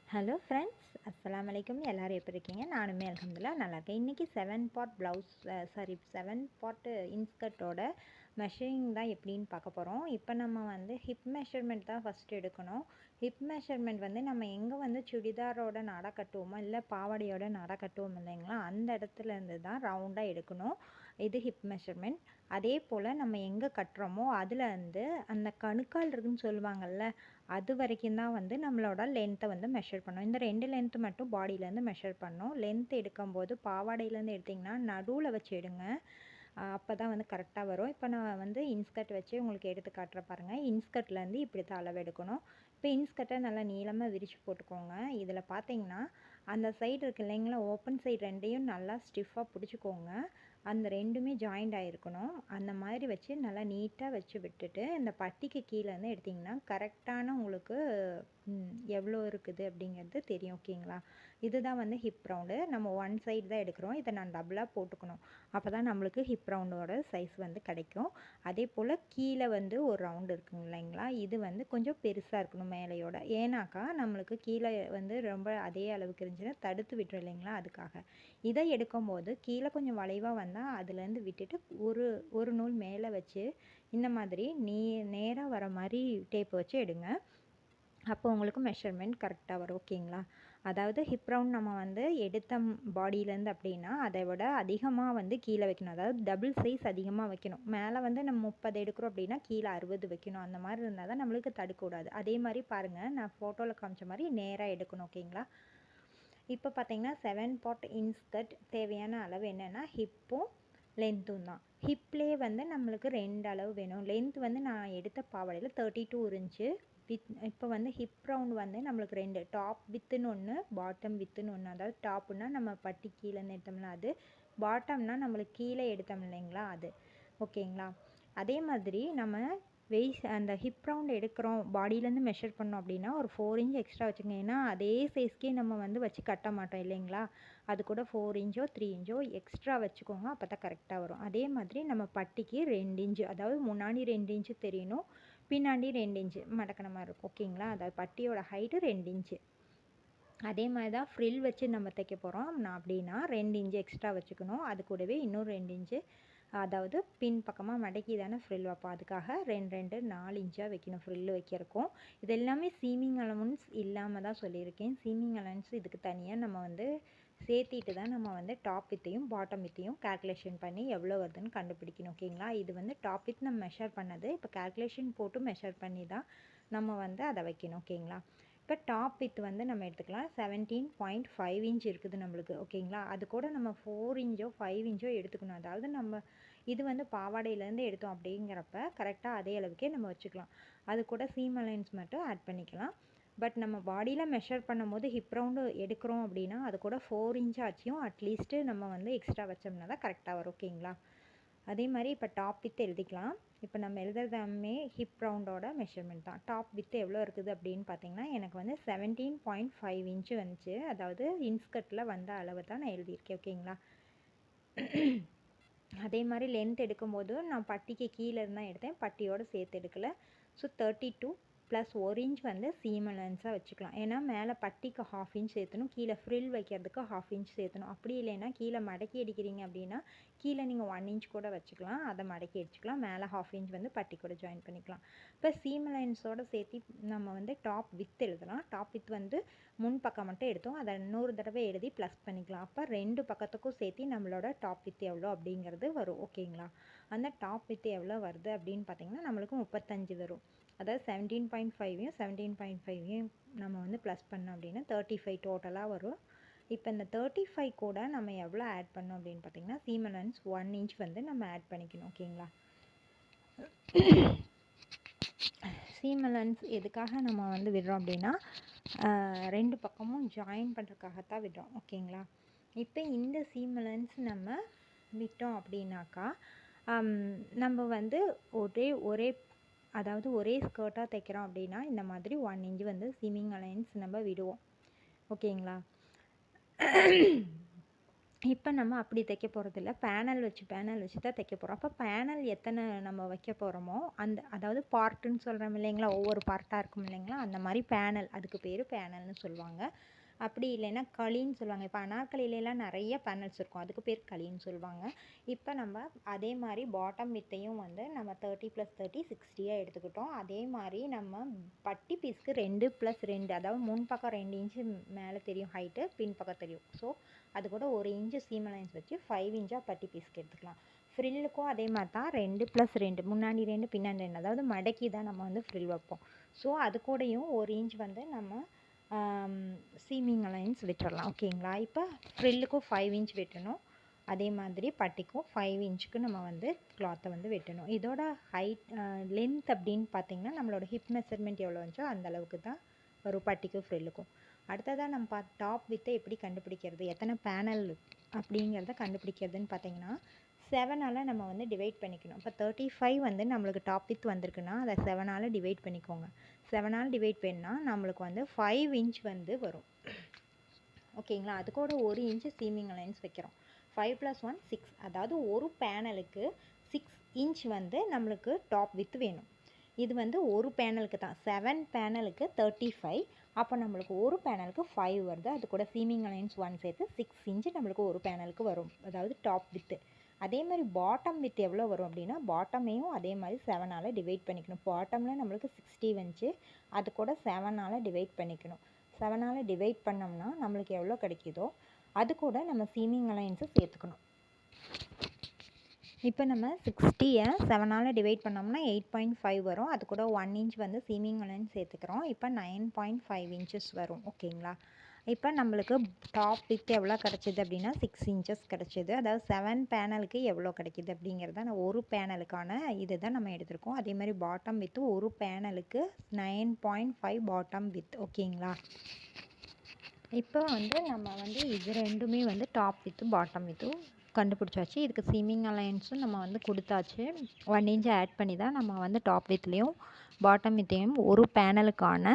Hello friends, அஸ்ஸலாமு அலைக்கும். எல்லோரும் எப்படி இருக்கீங்க? நானுமே அல்ஹம்துலில்லாஹ் நல்லா இருக்கேன். இன்றைக்கி 7 பார்ட் ப்ளவுஸ் 7 பார்ட்டு இன்ஸ்கர்ட்டோட மெஷரிங் தான் எப்படின்னு பார்க்க போகிறோம். இப்போ நம்ம வந்து ஹிப் மெஷர்மெண்ட் தான் ஃபஸ்ட்டு எடுக்கணும். ஹிப் மெஷர்மெண்ட் வந்து நம்ம எங்கே வந்து சுடிதாரோட நாடா கட்டுவோமோ இல்லை பாவாடையோட நாடா கட்டுவோம் இல்லைங்களா, அந்த இடத்துலேருந்து தான் ரவுண்டாக எடுக்கணும். இது ஹிப் மெஷர்மெண்ட். அதே போல் நம்ம எங்கே கட்டுறோமோ அதில் வந்து அந்த கணுக்கால் இருக்குன்னு சொல்லுவாங்கள்ல, அது வரைக்கும் தான் வந்து நம்மளோட லென்த்தை வந்து மெஷர் பண்ணணும். இந்த 2 லென்த்து மட்டும் பாடியிலேருந்து மெஷர் பண்ணணும். லென்த் எடுக்கும்போது பாவாடையிலேருந்து எடுத்திங்கன்னா நடுவில் வச்சு எடுங்க. அப்போ தான் வந்து கரெக்டாக வரும். இப்போ நான் வந்து இன்ஸ்கர்ட் வச்சு உங்களுக்கு எடுத்து காட்டுறேன் பாருங்கள். இன்ஸ்கர்ட்லேருந்து இப்படி தான் அளவு எடுக்கணும். இப்போ இன்ஸ்கர்ட்டை நல்லா நீளமாக விரித்து போட்டுக்கோங்க. இதில் பார்த்தீங்கன்னா அந்த சைடு இருக்கு இல்லைங்களா, ஓப்பன் சைடு ரெண்டையும் நல்லா ஸ்டிஃபாக பிடிச்சிக்கோங்க. அந்த ரெண்டுமே ஜாயிண்ட் ஆகிருக்கணும். அந்த மாதிரி வச்சு நல்லா நீட்டாக வச்சு விட்டுட்டு இந்த பட்டிக்கு கீழேருந்து எடுத்திங்கன்னா கரெக்டான உங்களுக்கு எவ்வளோ இருக்குது அப்படிங்கிறது தெரியும். ஓகேங்களா, இதுதான் வந்து ஹிப் ரவுண்டு. நம்ம ஒன் சைடு தான் எடுக்கிறோம். இதை நான் டபுளாக போட்டுக்கணும். அப்போ தான் நம்மளுக்கு ஹிப் ரவுண்டோட சைஸ் வந்து கிடைக்கும். அதே போல் கீழே வந்து ஒரு ரவுண்டு இருக்குங்க இல்லைங்களா, இது வந்து கொஞ்சம் பெருசாக இருக்கணும் மேலையோட. ஏன்னாக்கா நம்மளுக்கு கீழே வந்து ரொம்ப அதே அளவுக்கு இருந்துச்சுன்னா தடுத்து விட்டுரும் இல்லைங்களா, அதுக்காக. இதை எடுக்கும்போது கீழே கொஞ்சம் வளைவாக வந்தால் அதுலேருந்து விட்டுட்டு ஒரு நூல் மேலே வச்சு இந்த மாதிரி நேராக வர மாதிரி டேப் வச்சு எடுங்க. அப்போ உங்களுக்கு மெஷர்மெண்ட் கரெக்டாக வரும். ஓகேங்களா, அதாவது ஹிப் ரவுண்ட் நம்ம வந்து எடுத்த பாடியிலேருந்து அப்படின்னா அதை விட அதிகமாக வந்து கீழே வைக்கணும். அதாவது டபுள் சைஸ் அதிகமாக வைக்கணும். மேலே வந்து நம்ம 30 எடுக்கிறோம் அப்படின்னா கீழே 60 வைக்கணும். அந்த மாதிரி இருந்தால் தான் நம்மளுக்கு தடுக்கக்கூடாது. அதே மாதிரி பாருங்கள், நான் ஃபோட்டோவில் காமிச்ச மாதிரி நேராக எடுக்கணும். ஓகேங்களா, இப்போ பார்த்தீங்கன்னா 7 பார்ட் இன்ஸ்கர்ட் தேவையான அளவு என்னென்னா ஹிப்பும் லென்த்தும் தான். ஹிப்லேயே வந்து நம்மளுக்கு 2 அளவு வேணும். லென்த் வந்து நான் எடுத்த பாவாடையில் 32 இருந்துச்சு. இப்போ வந்து ஹிப் ரவுண்ட் வந்து நம்மளுக்கு 2, டாப் வித்துன்னு ஒன்று, பாட்டம் வித்துன்னு ஒன்று. அதாவது டாப்புன்னா நம்ம பட்டி கீழேருந்து எடுத்தோம்னா அது, பாட்டம்னா நம்மளுக்கு கீழே எடுத்தோம் இல்லைங்களா அது. ஓகேங்களா, அதே மாதிரி நம்ம அந்த ஹிப் ரவுண்ட் எடுக்கிறோம், பாடியிலேருந்து மெஷர் பண்ணோம் அப்படின்னா ஒரு 4 இன்ச் எக்ஸ்ட்ரா வச்சுக்கோங்க. ஏன்னா அதே சைஸ்க்கே நம்ம வந்து வச்சு கட்ட மாட்டோம் இல்லைங்களா, அது கூட 4 இன்ச்சோ 3 இன்ச்சோ எக்ஸ்ட்ரா வச்சுக்கோங்க. அப்போ தான் கரெக்டாக வரும். அதே மாதிரி நம்ம பட்டிக்கு 2 இன்ச்சு, அதாவது முன்னாடி 2 இன்ச்சு தெரியணும், பின்னாடி 2 இன்ச்சு மடக்கின மாதிரி இருக்கும். ஓகேங்களா, அதாவது பட்டியோட ஹைட்டு 2 இன்ச்சு. அதே மாதிரி தான் ஃப்ரில் வச்சு நம்ம தைக்க போகிறோம் அப்படின்னா 2 இன்ச்சு எக்ஸ்ட்ரா வச்சுக்கணும். அது கூடவே இன்னும் 2 இன்ச்சு, அதாவது பின் பக்கமாக மடக்கி தானே ஃப்ரில் வைப்போம், அதுக்காக 2 4 இன்ச்சாக வைக்கணும் ஃப்ரில் வைக்கிறக்கும். இது எல்லாமே சீமிங் அலவன்ஸ் இல்லாமல் தான் சொல்லியிருக்கேன். சீமிங் அலவன்ஸ் இதுக்கு தனியாக நம்ம வந்து சேர்த்திட்டு தான் நம்ம வந்து டாப் வித்தையும் பாட்டம் வித்தையும் கால்குலேஷன் பண்ணி எவ்வளோ வருதுன்னு கண்டுபிடிக்கணும். ஓகேங்களா, இது வந்து டாப் வித் நம்ம மெஷர் பண்ணது, இப்போ கால்குலேஷன் போட்டு மெஷர் பண்ணி தான் நம்ம வந்து அதை வைக்கணும். ஓகேங்களா, இப்போ டாப் வித் வந்து நம்ம எடுத்துக்கலாம். 17.5 இன்ச் இருக்குது நம்மளுக்கு. ஓகேங்களா, அது கூட நம்ம 4 இன்ச்சோ 5 இன்ச்சோ எடுத்துக்கணும். அதாவது நம்ம இது வந்து பாவாடையிலேருந்து எடுத்தோம் அப்படிங்கிறப்ப கரெக்டாக அதே அளவுக்கே நம்ம வச்சுக்கலாம். அது கூட சீம் அலைன்ஸ் மட்டும் ஆட் பண்ணிக்கலாம். பட் நம்ம பாடியில் மெஷர் பண்ணும்போது ஹிப் ரவுண்டு எடுக்கிறோம் அப்படின்னா அது கூட 4 இன்ச் ஆச்சியும் அட்லீஸ்ட்டு நம்ம வந்து எக்ஸ்ட்ரா வச்சோம்னா தான் கரெக்டாக வரும். ஓகேங்களா, அதே மாதிரி இப்போ டாப் வித் எழுதிக்கலாம். இப்போ நம்ம எழுதுறதாமே ஹிப் ரவுண்டோட மெஷர்மெண்ட் தான். டாப் வித் எவ்வளோ இருக்குது அப்படின்னு பார்த்தீங்கன்னா எனக்கு வந்து 17.5 இன்ச்சு வந்துச்சு. அதாவது இன்ஸ்கர்ட்டில் வந்த அளவு தான் நான் எழுதியிருக்கேன். ஓகேங்களா, அதே மாதிரி லென்த் எடுக்கும்போது நான் பட்டிக்கு கீழே இருந்தால் எடுத்தேன், பட்டியோடு சேர்த்து எடுக்கலை. ஸோ 32 ப்ளஸ் 1 இன்ச் வந்து சீம் அலவன்ஸாக வச்சுக்கலாம். ஏன்னா மேலே பட்டிக்கு 1/2 இன்ச் சேர்த்தணும், கீழே ஃப்ரில் வைக்கிறதுக்கு 1/2 இன்ச் சேர்த்தணும். அப்படி இல்லைன்னா கீழே மடக்கி அடிக்கிறீங்க அப்படின்னா கீழே நீங்கள் 1 இன்ச் கூட வச்சுக்கலாம், அதை மடக்கி அடிச்சுக்கலாம். மேலே 1/2 இன்ச் வந்து பட்டி கூட ஜாயின் பண்ணிக்கலாம். இப்போ சீம் அலைன்ஸோடு சேர்த்து நம்ம வந்து டாப் வித் எழுதலாம். டாப் வித் வந்து முன் பக்கம் மட்டும் எடுத்தோம், அதை இன்னொரு தடவை எழுதி ப்ளஸ் பண்ணிக்கலாம். அப்போ 2 பக்கத்துக்கும் சேர்த்து நம்மளோட டாப் வித் எவ்வளோ அப்படிங்கிறது வரும். ஓகேங்களா, அந்த டாப் வித் எவ்வளோ வருது அப்படின்னு பார்த்தீங்கன்னா நம்மளுக்கு 35 வரும். அதாவது 17.5ஐயும் 17.5ஐயும் நம்ம வந்து ப்ளஸ் பண்ணோம் அப்படின்னா 35 டோட்டலாக வரும். இப்போ இந்த 35 கூட நம்ம எவ்வளோ ஆட் பண்ணோம் அப்படின்னு பார்த்தீங்கன்னா சீம் அலவன்ஸ் 1 இன்ச் வந்து நம்ம ஆட் பண்ணிக்கணும். ஓகேங்களா, சீம் அலவன்ஸ் எதுக்காக நம்ம வந்து விடுறோம் அப்படின்னா 2 பக்கமும் ஜாயின் பண்ணுறதுக்காகத்தான் விடுறோம். ஓகேங்களா, இப்போ இந்த சீம் அலவன்ஸ் நம்ம விட்டோம் அப்படின்னாக்கா நம்ம வந்து ஒரே அதாவது ஒரே ஸ்கர்ட்டாக தைக்கிறோம் அப்படின்னா இந்த மாதிரி 1 இன்ச் வந்து சீமிங் அலைன்ஸ் நம்ம விடுவோம். ஓகேங்களா, இப்போ நம்ம அப்படி தைக்க போகிறதில்ல, பேனல் வச்சு தான் தைக்க போகிறோம். அப்போ பேனல் எத்தனை நம்ம வைக்க போகிறோமோ அதாவது பார்ட்டுன்னு சொல்கிறோம் இல்லைங்களா, ஒவ்வொரு பார்ட்டாக இருக்கும் இல்லைங்களா, அந்த மாதிரி பேனல், அதுக்கு பேர் பேனல்னு சொல்லுவாங்க. அப்படி இல்லைன்னா களின்னு சொல்லுவாங்க. இப்போ அனார்கலிலாம் நிறைய பேனல்ஸ் இருக்கும், அதுக்கு பேர் களின்னு சொல்லுவாங்க. இப்போ நம்ம அதே மாதிரி பாட்டம் வித்தையும் வந்து நம்ம 30 + 30 60 எடுத்துக்கிட்டோம். அதே மாதிரி நம்ம பட்டி பீஸ்க்கு 2 + 2, அதாவது முன் பக்கம் 2 இன்ச்சு மேலே தெரியும் ஹைட்டு, பின் பக்கம் தெரியும். ஸோ அது கூட 1 இன்ச்சு சீம் அலைன்ஸ் வச்சு 5 இன்ச்சாக பட்டி பீஸ்க்கு எடுத்துக்கலாம். ஃப்ரில்லுக்கும் அதே மாதிரி தான் 2 + 2, முன்னாடி 2 பின்னாடி 2, அதாவது மடக்கி தான் நம்ம வந்து ஃப்ரில் வைப்போம். ஸோ அது கூடயும் 1 இன்ச் வந்து நம்ம சீமிங் அலைன்ஸ் விட்டுறலாம். ஓகேங்களா. இப்போ ஃப்ரில்லுக்கும் 5 இன்ச் வெட்டணும், அதே மாதிரி பட்டிக்கும் 5 இன்ச்சுக்கு நம்ம வந்து கிளாத்தை வந்து வெட்டணும். இதோட ஹைட் லென்த் அப்படின்னு பார்த்திங்கன்னா நம்மளோட ஹிப் மெஷர்மெண்ட் எவ்வளோ வந்துச்சோ அந்த அளவுக்கு தான் வரும் பட்டிக்கும் ஃப்ரில்லுக்கும். அடுத்ததாக நம்ம டாப் வித்தை எப்படி கண்டுபிடிக்கிறது, எத்தனை பேனல் அப்படிங்கிறத கண்டுபிடிக்கிறதுன்னு பார்த்தீங்கன்னா 7ஆல் நம்ம வந்து டிவைட் பண்ணிக்கணும். இப்போ 35 வந்து நம்மளுக்கு டாப் வித் வந்திருக்குன்னா அதை 7ஆல் டிவைட் பண்ணிக்கோங்க. 7ஆல் டிவைட் பண்ணால் நம்மளுக்கு வந்து 5 இன்ச் வந்து வரும். ஓகேங்களா. அது கூட 1 இன்ச்சு சீமிங் அலைன்ஸ் வைக்கிறோம். 5 + 1 6, அதாவது ஒரு பேனலுக்கு 6 இன்ச் வந்து நம்மளுக்கு டாப் வித் வேணும். இது வந்து ஒரு பேனலுக்கு தான். 7 பேனலுக்கு 35, அப்போ நம்மளுக்கு ஒரு பேனலுக்கு 5 வருது. அது கூட சீமிங் அலைன்ஸ் 1 சேர்த்து 6 இன்ச்சு நம்மளுக்கு ஒரு பேனலுக்கு வரும், அதாவது டாப் வித்து. அதே மாதிரி பாட்டம் வித் எவ்வளோ வரும் அப்படின்னா பாட்டமையும் அதே மாதிரி 7ஆல் டிவைட் பண்ணிக்கணும். பாட்டமில் நம்மளுக்கு 60 வந்துச்சு, அது கூட 7ஆல் டிவைட் பண்ணிக்கணும். 7ஆல் டிவைட் பண்ணோம்னா நம்மளுக்கு எவ்வளோ கிடைக்குதோ அது கூட நம்ம சீமிங் அலைன்ஸை சேர்த்துக்கணும். இப்போ நம்ம 60-ஐ 7ஆல் டிவைட் பண்ணோம்னா 8.5 வரும். அது கூட 1 இன்ச் வந்து சீமிங் அலைன்ஸ் சேர்த்துக்கிறோம். இப்போ 9.5 இன்ச்சஸ் வரும். ஓகேங்களா. இப்போ நம்மளுக்கு டாப் வித் எவ்வளோ கிடச்சிது அப்படின்னா 6 இன்ச்சஸ் கிடச்சிது. அதாவது 7 பேனலுக்கு எவ்வளோ கிடைக்கிது அப்படிங்கிறத நான் ஒரு பேனலுக்கான இது தான் நம்ம எடுத்திருக்கோம். அதே மாதிரி பாட்டம் வித்து ஒரு பேனலுக்கு 9.5 பாட்டம் வித். ஓகேங்களா. இப்போ வந்து நம்ம வந்து இது ரெண்டுமே வந்து டாப் வித்து பாட்டம் வித்தும் கண்டுபிடிச்சாச்சு. இதுக்கு சீமிங் அலைன்ஸும் நம்ம வந்து கொடுத்தாச்சு. 1 இன்ச் ஆட் பண்ணி தான் நம்ம வந்து டாப் வித்லேயும் பாட்டம் வித்தையும் ஒரு பேனலுக்கான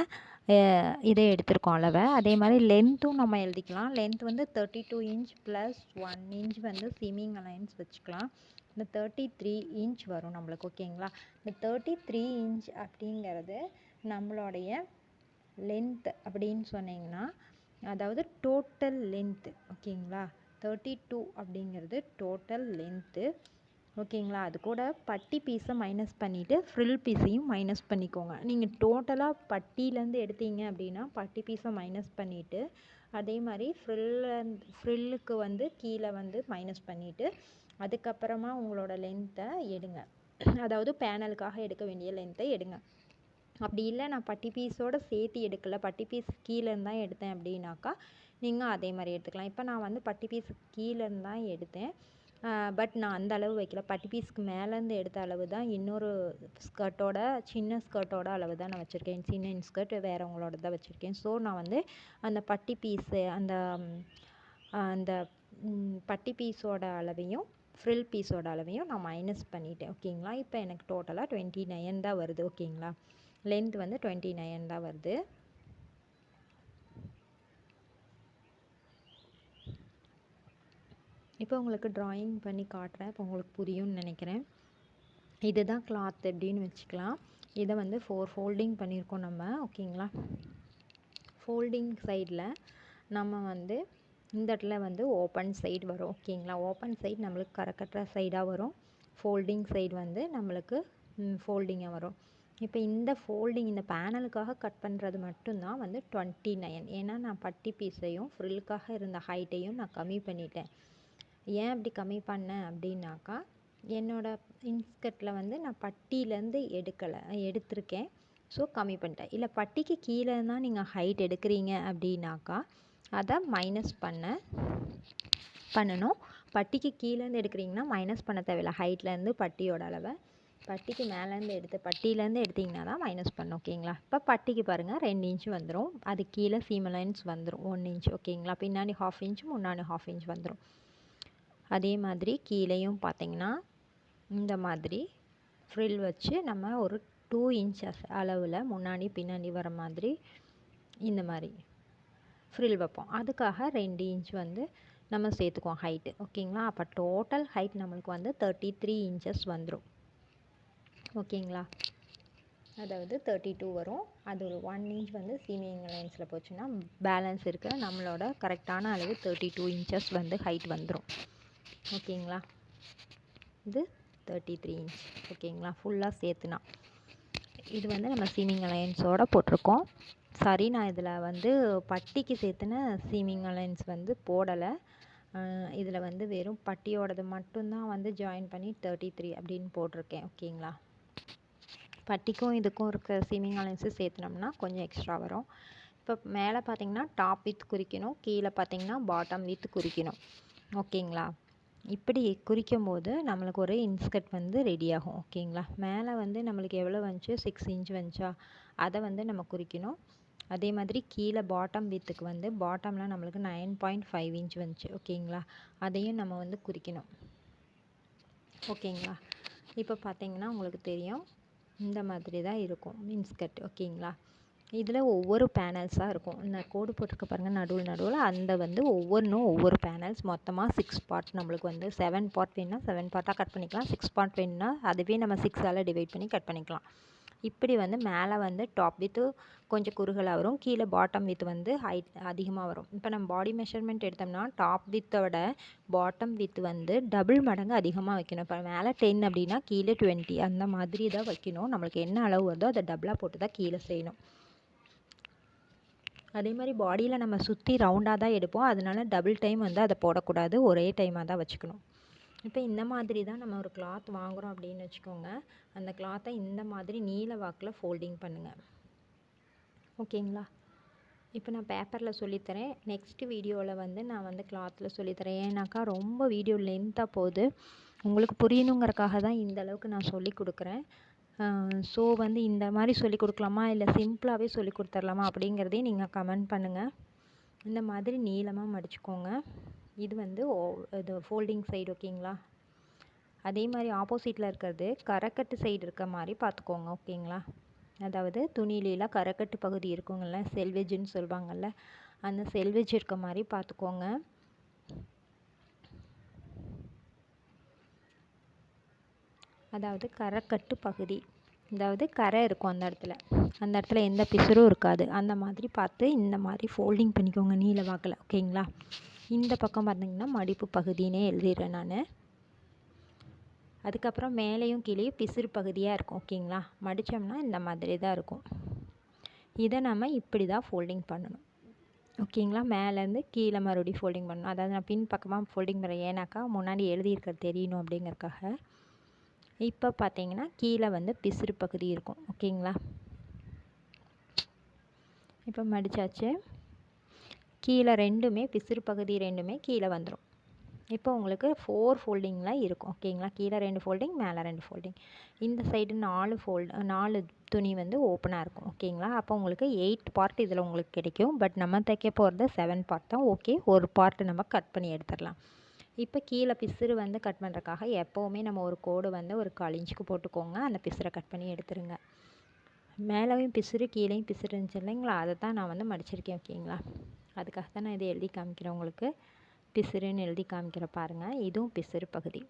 இதை எடுத்திருக்கோம் அளவை. அதே மாதிரி லென்த்தும் நம்ம எழுதிக்கலாம். லென்த் வந்து 32 இன்ச் + 1 இன்ச் வந்து சீமிங் அலைன்ஸ் வச்சுக்கலாம். இந்த 33 இன்ச் வரும் நம்மளுக்கு. ஓகேங்களா. இந்த 33 இன்ச் அப்படிங்கிறது நம்மளுடைய லென்த் அப்படின்னு சொன்னிங்கன்னா, அதாவது டோட்டல் லென்த்து. ஓகேங்களா. 32 அப்படிங்கிறது டோட்டல் லென்த்து. ஓகேங்களா. அது கூட பட்டி பீஸை மைனஸ் பண்ணிவிட்டு ஃப்ரில் பீஸையும் மைனஸ் பண்ணிக்கோங்க. நீங்கள் டோட்டலாக பட்டியிலேருந்து எடுத்தீங்க அப்படின்னா பட்டி பீஸை மைனஸ் பண்ணிவிட்டு, அதே மாதிரி ஃப்ரில்லுக்கு வந்து கீழே வந்து மைனஸ் பண்ணிவிட்டு அதுக்கப்புறமா உங்களோட லென்த்தை எடுங்க. அதாவது பேனலுக்காக எடுக்க வேண்டிய லென்த்தை எடுங்க. அப்படி இல்லை நான் பட்டி பீஸோடு சேர்த்து எடுக்கலை, பட்டி பீஸ் கீழேருந்து தான் எடுத்தேன் அப்படின்னாக்கா நீங்கள் அதே மாதிரி எடுத்துக்கலாம். இப்போ நான் வந்து பட்டி பீஸுக்கு கீழேருந்து தான் எடுத்தேன், பட் நான் அந்த அளவு வைக்கல. பட்டி பீஸுக்கு மேலேருந்து எடுத்த அளவு தான் இன்னொரு ஸ்கர்ட்டோட சின்ன ஸ்கர்ட்டோட அளவு தான் நான் வச்சுருக்கேன். சின்ன இன்ஸ்கர்ட் வேறவங்களோட தான் வச்சுருக்கேன். ஸோ நான் வந்து அந்த பட்டி பீஸு அந்த பட்டி பீஸோட அளவையும் ஃப்ரில் பீஸோட அளவையும் நான் மைனஸ் பண்ணிட்டேன். ஓகேங்களா. இப்போ எனக்கு டோட்டலாக 29 தான் வருது. ஓகேங்களா. லென்த் வந்து 29 தான் வருது. இப்போ உங்களுக்கு ட்ராயிங் பண்ணி காட்டுறேன். இப்போ உங்களுக்கு புரியும்னு நினைக்கிறேன். இதுதான் கிளாத் எப்படின்னு வச்சுக்கலாம். இதை வந்து 4 ஃபோல்டிங் பண்ணியிருக்கோம் நம்ம. ஓகேங்களா. ஃபோல்டிங் சைடில் நம்ம வந்து இந்த இடத்துல வந்து ஓப்பன் சைடு வரும். ஓகேங்களா. ஓப்பன் சைடு நம்மளுக்கு கரக்கட்டுற சைடாக வரும், ஃபோல்டிங் சைடு வந்து நம்மளுக்கு ஃபோல்டிங்காக வரும். இப்போ இந்த ஃபோல்டிங் இந்த பேனலுக்காக கட் பண்ணுறது மட்டும்தான் வந்து 29. ஏன்னா நான் பட்டி பீஸையும் ஃப்ரில்லுக்காக இருந்த ஹைட்டையும் நான் கம்மி பண்ணிட்டேன். ஏன் அப்படி கம்மி பண்ணேன் அப்படின்னாக்கா, என்னோடய இன்ஸ்கர்ட்டில் வந்து நான் பட்டியிலேருந்து எடுத்திருக்கேன். ஸோ கம்மி பண்ணிட்டேன். இல்லை பட்டிக்கு கீழே தான் நீங்கள் ஹைட் எடுக்கிறீங்க அப்படின்னாக்கா அதை மைனஸ் பண்ணணும். பட்டிக்கு கீழேருந்து எடுக்கிறீங்கன்னா மைனஸ் பண்ண தேவையில்லை ஹைட்லேருந்து பட்டியோட அளவை. பட்டிக்கு மேலேருந்து பட்டியிலேருந்து எடுத்திங்கன்னா தான் மைனஸ் பண்ணணும். ஓகேங்களா. இப்போ பட்டிக்கு பாருங்கள் 2 இன்ச்சு வந்துடும். அது கீழே சீம் அலைன்ஸ் வந்துடும் 1 இன்ச். ஓகேங்களா. பின்னாடி 1/2 இன்ச், முன்னாடி 1/2 இன்ச் வந்துடும். அதே மாதிரி கீழேயும் பார்த்திங்கன்னா இந்த மாதிரி ஃப்ரில் வச்சு நம்ம ஒரு 2 இன்ச்சஸ் அளவில் முன்னாடி பின்னாடி வர மாதிரி இந்த மாதிரி ஃப்ரில் வைப்போம். அதுக்காக 2 இன்ச் வந்து நம்ம சேர்த்துக்குவோம் ஹைட்டு. ஓகேங்களா? அப்போ டோட்டல் ஹைட் நம்மளுக்கு வந்து 33 இன்ச்சஸ் வந்துடும். ஓகேங்களா? அதாவது 32 வரும். அது ஒரு 1 இன்ச் வந்து சீமிங் அலைன்ஸில் போச்சுன்னா பேலன்ஸ் இருக்கிற நம்மளோட கரெக்டான அளவு 32 இன்ச்சஸ் வந்து ஹைட் வந்துடும். ஓகேங்களா? இது 33 இன்ச். ஓகேங்களா? ஃபுல்லாக சேர்த்துனா இது வந்து நம்ம சீமிங் அலைன்ஸோடு போட்டிருக்கோம். சாரி, நான் இதில் வந்து பட்டிக்கு சேர்த்துன சீமிங் அலைன்ஸ் வந்து போடலை. இதில் வந்து வெறும் பட்டியோடது மட்டும்தான் வந்து ஜாயின் பண்ணி 33 அப்படின்னு போட்டிருக்கேன். ஓகேங்களா? பட்டிக்கும் இதுக்கும் இருக்க சீமிங் அலைன்ஸு சேர்த்துனோம்னா கொஞ்சம் எக்ஸ்ட்ரா வரும். இப்போ மேலே பார்த்திங்கன்னா டாப் வித் குறிக்கணும், கீழே பார்த்திங்கன்னா பாட்டம் வித் குறிக்கணும். ஓகேங்களா? இப்படி குறிக்கும் போது நம்மளுக்கு ஒரு இன்ஸ்கர்ட் வந்து ரெடி ஆகும். ஓகேங்களா? மேலே வந்து நம்மளுக்கு எவ்வளோ வந்துச்சு, 6 இன்ச் வந்துச்சா, அதை வந்து நம்ம குறிக்கணும். அதே மாதிரி கீழே பாட்டம் வித்துக்கு வந்து பாட்டம்லாம் நம்மளுக்கு 9.5 இன்ச் வந்துச்சு. ஓகேங்களா? அதையும் நம்ம வந்து குறிக்கணும். ஓகேங்களா? இப்போ பார்த்திங்கன்னா உங்களுக்கு தெரியும், இந்த மாதிரி தான் இருக்கும் இன்ஸ்கர்ட். ஓகேங்களா? இதில் ஒவ்வொரு பேனல்ஸாக இருக்கும். இந்த கோடு போட்டிருக்க பாருங்கள் நடுவில் அந்த வந்து ஒவ்வொன்றும் ஒவ்வொரு பேனல்ஸ். மொத்தமாக 6 பார்ட். நம்மளுக்கு வந்து 7 பார்ட் வேணுன்னா 7 பார்ட்டாக கட் பண்ணிக்கலாம். 6 பார்ட் வேணுன்னா அதுவே நம்ம 6ஆல் டிவைட் பண்ணி கட் பண்ணிக்கலாம். இப்படி வந்து மேலே வந்து டாப் வித்து கொஞ்சம் குறுகலாக வரும், கீழே பாட்டம் வித் வந்து ஹைட் அதிகமாக வரும். இப்போ நம்ம பாடி மெஷர்மெண்ட் எடுத்தோம்னா டாப் வித்தோட பாட்டம் வித் வந்து டபுள் மடங்கு அதிகமாக வைக்கணும். இப்போ மேலே 10 அப்படின்னா கீழே 20 அந்த மாதிரி தான் வைக்கணும். நம்மளுக்கு என்ன அளவு வருதோ அதை டபுளாக போட்டு தான் கீழே செய்யணும். அதே மாதிரி பாடியில் நம்ம சுற்றி ரவுண்டாக தான் எடுப்போம். அதனால டபுள் டைம் வந்து அதை போடக்கூடாது, ஒரே டைமாக தான் வச்சுக்கணும். இப்போ இந்த மாதிரி தான் நம்ம ஒரு கிளாத் வாங்குகிறோம் அப்படின்னு வச்சுக்கோங்க. அந்த கிளாத்தை இந்த மாதிரி நீல வாக்கில் ஃபோல்டிங் பண்ணுங்கள். ஓகேங்களா? இப்போ நான் பேப்பரில் சொல்லித்தரேன். நெக்ஸ்ட் வீடியோவில் வந்து நான் வந்து கிளாத்தில் சொல்லித்தரேன். ஏன்னாக்கா ரொம்ப வீடியோ லென்த்தாக போகுது. உங்களுக்கு புரியணுங்கிறக்காக தான் இந்த அளவுக்கு நான் சொல்லி கொடுக்குறேன். ஸோ வந்து இந்த மாதிரி சொல்லி கொடுக்கலாமா இல்லை சிம்பிளாகவே சொல்லி கொடுத்துர்லாமா அப்படிங்கிறதையும் நீங்கள் கமெண்ட் பண்ணுங்கள். இந்த மாதிரி நீளமாக மடிச்சுக்கோங்க. இது வந்து இது ஃபோல்டிங் சைடு. ஓகேங்களா? அதே மாதிரி ஆப்போசிட்டில் இருக்கிறது கரைக்கட்டு சைடு இருக்க மாதிரி பார்த்துக்கோங்க. ஓகேங்களா? அதாவது துணியிலாம் கரைக்கட்டு பகுதி இருக்குங்கள்ல, செல்வேஜ்னு சொல்லுவாங்கள்ல, அந்த செல்வேஜ் இருக்க மாதிரி பார்த்துக்கோங்க. அதாவது கரைக்கட்டு பகுதி, அதாவது கரை இருக்கும் அந்த இடத்துல எந்த பிசுறும் இருக்காது. அந்த மாதிரி பார்த்து இந்த மாதிரி ஃபோல்டிங் பண்ணிக்கோங்க நீல வாக்கில். ஓகேங்களா? இந்த பக்கம் பார்த்திங்கன்னா மடிப்பு பகுதினே எழுதிடுறேன் நான். அதுக்கப்புறம் மேலேயும் கீழேயும் பிசுறு பகுதியாக இருக்கும். ஓகேங்களா? மடித்தோம்னா இந்த மாதிரி தான் இருக்கும். இதை நம்ம இப்படி தான் ஃபோல்டிங் பண்ணணும். ஓகேங்களா? மேலேருந்து கீழே மறுபடியும் ஃபோல்டிங் பண்ணணும். அதாவது நான் பின் பக்கமாக ஃபோல்டிங் பண்ணுறேன், ஏன்னாக்கா முன்னாடி எழுதியிருக்கிறது தெரியணும் அப்படிங்கிறக்காக. இப்போ பார்த்தீங்கன்னா கீழே வந்து பிசுறு பகுதி இருக்கும். ஓகேங்களா? இப்போ மடித்தாச்சு. கீழே ரெண்டுமே பிசுறு பகுதி ரெண்டுமே கீழே வந்துடும். இப்போ உங்களுக்கு 4 ஃபோல்டிங்கில் இருக்கும். ஓகேங்களா? கீழே 2 ஃபோல்டிங், மேலே 2 ஃபோல்டிங். இந்த சைடு 4 துணி வந்து ஓப்பனாக இருக்கும். ஓகேங்களா? அப்போ உங்களுக்கு 8 பார்ட் இதில் உங்களுக்கு கிடைக்கும். பட் நம்ம தைக்க போகிறது 7 பார்ட் தான். ஓகே, ஒரு பார்ட் நம்ம கட் பண்ணி எடுத்துடலாம். இப்போ கீழே பிசுறு வந்து கட் பண்ணுறதுக்காக எப்போவுமே நம்ம ஒரு கோடு வந்து ஒரு 1/4 இன்ச்சுக்கு போட்டுக்கோங்க. அந்த பிசுறை கட் பண்ணி எடுத்துருங்க. மேலேயும் பிசுறு கீழேயும் பிசுறு இருந்துச்சு இல்லைங்களா, அதை தான் நான் வந்து மடிச்சிருக்கேன். ஓகேங்களா? அதுக்காக தான் நான் இதை எழுதி காமிக்கிறேன் உங்களுக்கு. பிசுறுன்னு எழுதி காமிக்கிற பாருங்கள். இதுவும் பிசுறு பகுதி.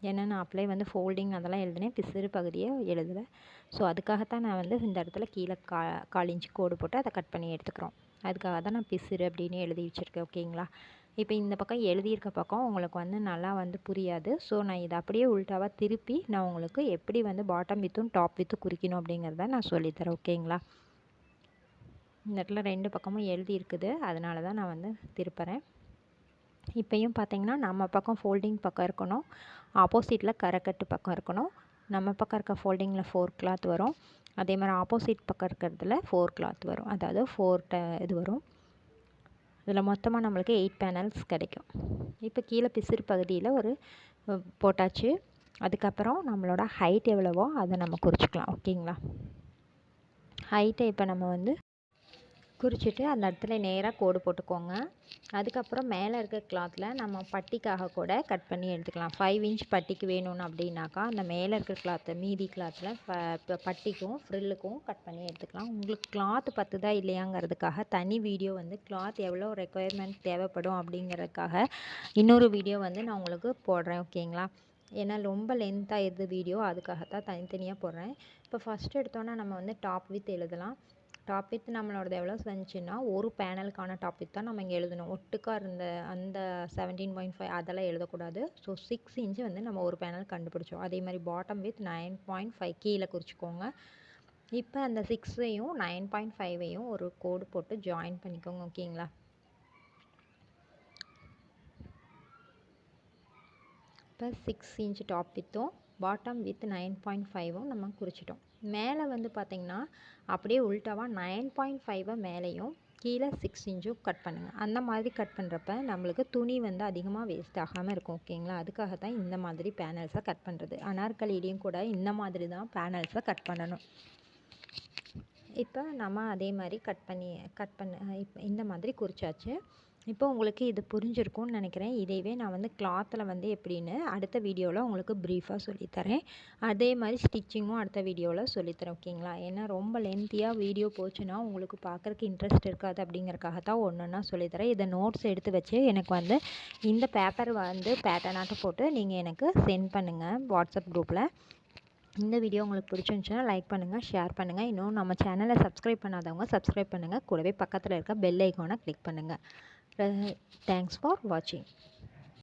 ஏன்னா நான் அப்ளை வந்து ஃபோல்டிங் அதெல்லாம் எழுதினேன், பிசுறு பகுதியை எழுதலை. ஸோ அதுக்காகத்தான் நான் வந்து இந்த இடத்துல கீழே 1/4 இன்ச்சு கோடு போட்டு அதை கட் பண்ணி எடுத்துக்கிறோம். அதுக்காக தான் நான் பிசுறு அப்படின்னு எழுதி வச்சுருக்கேன். ஓகேங்களா? இப்போ இந்த பக்கம் எழுதியிருக்க பக்கம் உங்களுக்கு வந்து நல்லா வந்து புரியாது. ஸோ நான் இதை அப்படியே உள்டாவாக திருப்பி நான் உங்களுக்கு எப்படி வந்து பாட்டம் வித்தும் டாப் வித்தும் குறிக்கணும் அப்படிங்கிறத நான் சொல்லித்தரேன். ஓகேங்களா? இந்த இடத்துல 2 பக்கமும் எழுதி இருக்குது, அதனால தான் நான் வந்து திருப்புறேன். இப்போயும் பார்த்தீங்கன்னா நம்ம பக்கம் ஃபோல்டிங் பக்கம் இருக்கணும், ஆப்போசிட்டில் கரைக்கட்டு பக்கம் இருக்கணும். நம்ம பக்கம் இருக்க ஃபோல்டிங்கில் 4 கிளாத் வரும், அதே மாதிரி ஆப்போசிட் பக்கம் இருக்கிறதுல 4 கிளாத் வரும். அதாவது 4 இது வரும். இதில் மொத்தமாக நம்மளுக்கு 8 பேனல்ஸ் கிடைக்கும். இப்போ கீழே பிசுறு பகுதியில் ஒரு போட்டாச்சு. அதுக்கப்புறம் நம்மளோட ஹைட் எவ்வளவோ அதை நம்ம குறிச்சிக்கலாம். ஓகேங்களா? ஹைட்டை இப்போ நம்ம வந்து குறிச்சிட்டு அந்த இடத்துல நேராக கோடு போட்டுக்கோங்க. அதுக்கப்புறம் மேலே இருக்க கிளாத்தில் நம்ம பட்டிக்காக கூட கட் பண்ணி எடுத்துக்கலாம். 5 இன்ச் பட்டிக்கு வேணும்னு அப்படின்னாக்கா அந்த மேலே இருக்கிற கிளாத்தை மீதி கிளாத்தில் பட்டிக்கும் ஃப்ரில்லுக்கும் கட் பண்ணி எடுத்துக்கலாம். உங்களுக்கு கிளாத் பத்துதா இல்லையாங்கிறதுக்காக தனி வீடியோ வந்து கிளாத் எவ்வளோ ரெக்குயர்மெண்ட் தேவைப்படும் அப்படிங்கிறதுக்காக இன்னொரு வீடியோ வந்து நான் உங்களுக்கு போடுறேன். ஓகேங்களா? ஏன்னா ரொம்ப லென்த் ஆயிடுது வீடியோ, அதுக்காகத்தான் தனித்தனியாக போடுறேன். இப்போ ஃபஸ்ட்டு எடுத்தோன்னா நம்ம வந்து டாப் வித் எழுதலாம். டாப் வித் நம்மளோடது எவ்வளோ வந்துச்சுன்னா ஒரு பேனலுக்கான டாப் வித் தான் நம்ம இங்கே எழுதணும். ஒட்டுக்காக இருந்த அந்த 17.5 அதெல்லாம் எழுதக்கூடாது. ஸோ 6 இன்ச்சு வந்து நம்ம ஒரு பேனல் கண்டுபிடிச்சோம். அதே மாதிரி பாட்டம் வித் 9.5 கீழே குறிச்சிக்கோங்க. இப்போ அந்த 6ஐயும் 9.5ஐயும் ஒரு கோடு போட்டு ஜாயின் பண்ணிக்கோங்க. ஓகேங்களா? இப்போ 6 இன்ச் டாப் வித்தும் பாட்டம் வித் 9.5ம் நம்ம குறிச்சிட்டோம். மேலே வந்து பார்த்திங்கன்னா அப்படியே உள்டாவாக 9.5 மேலேயும் கீழே 6 இன்ச்சும் கட் பண்ணுங்கள். அந்த மாதிரி கட் பண்ணுறப்ப நம்மளுக்கு துணி வந்து அதிகமாக வேஸ்ட் ஆகாமல் இருக்கும். ஓகேங்களா? அதுக்காக தான் இந்த மாதிரி பேனல்ஸை கட் பண்ணுறது. அனார்கலிலையும் கூட இந்த மாதிரி தான் பேனல்ஸை கட் பண்ணணும். இப்போ நம்ம அதே மாதிரி கட் பண்ண இப்போ இந்த மாதிரி குறிச்சாச்சு. இப்போ உங்களுக்கு இது புரிஞ்சிருக்கும்னு நினைக்கிறேன். இதைவே நான் வந்து கிளாத்தில் வந்து எப்படின்னு அடுத்த வீடியோவில் உங்களுக்கு ப்ரீஃபாக சொல்லித்தரேன். அதே மாதிரி ஸ்டிச்சிங்கும் அடுத்த வீடியோவில் சொல்லித்தரேன். ஓகேங்களா? ஏன்னா ரொம்ப லென்த்தியாக வீடியோ போச்சுன்னா உங்களுக்கு பார்க்குறக்கு இன்ட்ரெஸ்ட் இருக்காது. அப்படிங்கிறக்காக தான் ஒன்றுன்னா சொல்லித்தரேன். இதை நோட்ஸ் எடுத்து வச்சு எனக்கு வந்து இந்த பேப்பர் வந்து பேட்டர்னாட்டம் போட்டு நீங்கள் எனக்கு சென்ட் பண்ணுங்கள் வாட்ஸ்அப் குரூப்பில். இந்த வீடியோ உங்களுக்கு பிடிச்சிருந்துச்சுன்னா லைக் பண்ணுங்கள், ஷேர் பண்ணுங்கள். இன்னும் நம்ம சேனலை சப்ஸ்கிரைப் பண்ணாதவங்க சப்ஸ்கிரைப் பண்ணுங்கள். கூடவே பக்கத்தில் இருக்க பெல் ஐக்கானை கிளிக் பண்ணுங்கள். Thanks for watching.